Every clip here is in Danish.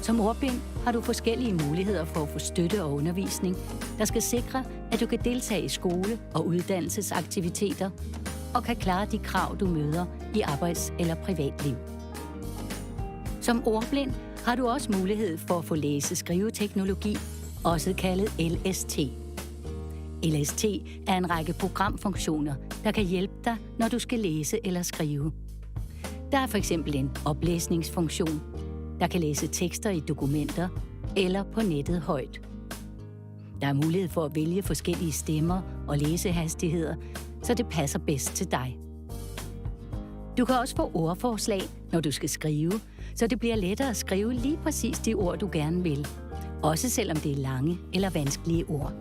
Som ordblind har du forskellige muligheder for at få støtte og undervisning, der skal sikre, at du kan deltage i skole- og uddannelsesaktiviteter og kan klare de krav, du møder i arbejds- eller privatliv. Som ordblind har du også mulighed for at få læse-skriveteknologi, også kaldet LST. LST er en række programfunktioner, der kan hjælpe dig, når du skal læse eller skrive. Der er for eksempel en oplæsningsfunktion, der kan læse tekster i dokumenter eller på nettet højt. Der er mulighed for at vælge forskellige stemmer og læsehastigheder, så det passer bedst til dig. Du kan også få ordforslag, når du skal skrive, så det bliver lettere at skrive lige præcis de ord, du gerne vil. Også selvom det er lange eller vanskelige ord.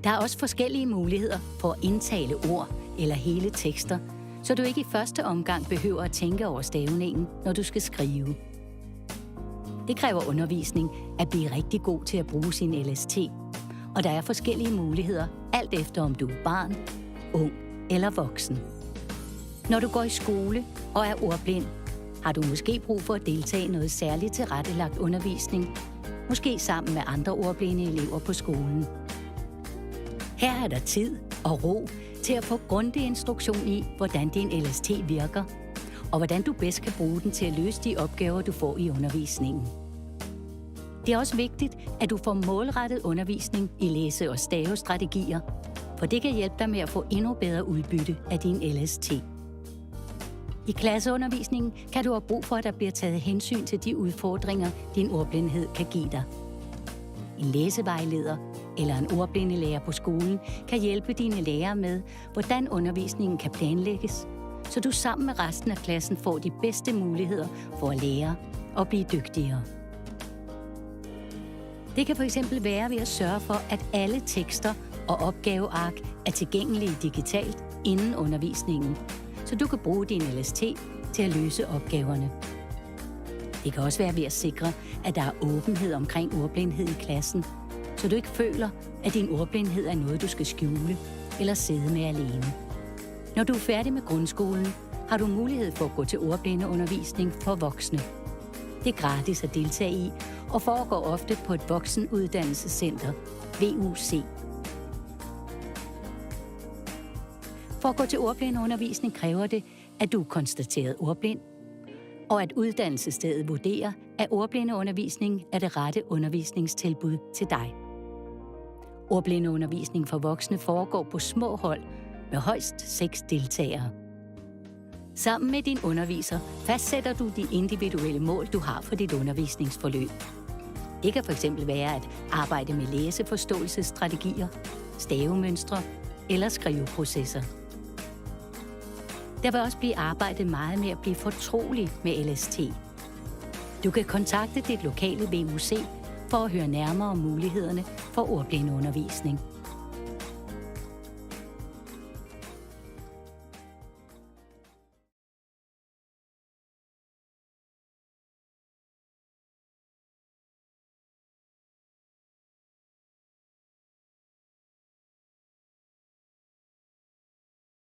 Der er også forskellige muligheder for at indtale ord eller hele tekster, så du ikke i første omgang behøver at tænke over stavningen, når du skal skrive. Det kræver undervisning at blive rigtig god til at bruge sin LST, og der er forskellige muligheder, alt efter om du er barn, ung eller voksen. Når du går i skole og er ordblind, har du måske brug for at deltage i noget særligt tilrettelagt undervisning, måske sammen med andre ordblinde elever på skolen. Her er der tid og ro til at få grundig instruktion i, hvordan din LST virker, og hvordan du bedst kan bruge den til at løse de opgaver, du får i undervisningen. Det er også vigtigt, at du får målrettet undervisning i læse- og stavestrategier, for det kan hjælpe dig med at få endnu bedre udbytte af din LST. I klasseundervisningen kan du have brug for, at der bliver taget hensyn til de udfordringer, din ordblindhed kan give dig. En læsevejleder eller en ordblindelærer på skolen kan hjælpe dine lærere med, hvordan undervisningen kan planlægges, så du sammen med resten af klassen får de bedste muligheder for at lære og blive dygtigere. Det kan fx være ved at sørge for, at alle tekster og opgaveark er tilgængelige digitalt inden undervisningen, så du kan bruge din LST til at løse opgaverne. Det kan også være ved at sikre, at der er åbenhed omkring ordblindhed i klassen, så du ikke føler, at din ordblindhed er noget, du skal skjule eller sidde med alene. Når du er færdig med grundskolen, har du mulighed for at gå til ordblindeundervisning for voksne. Det er gratis at deltage i og foregår ofte på et voksenuddannelsescenter, VUC. For at gå til ordblindeundervisning kræver det, at du er konstateret ordblind, og at uddannelsesstedet vurderer, at ordblindeundervisning er det rette undervisningstilbud til dig. Ordblindeundervisning for voksne foregår på små hold med højst 6 deltagere. Sammen med din underviser fastsætter du de individuelle mål, du har for dit undervisningsforløb. Det kan fx være at arbejde med læseforståelsesstrategier, stavemønstre eller skriveprocesser. Der vil også blive arbejdet meget med at blive fortrolig med LST. Du kan kontakte dit lokale VUC for at høre nærmere om mulighederne for ordblindeundervisning.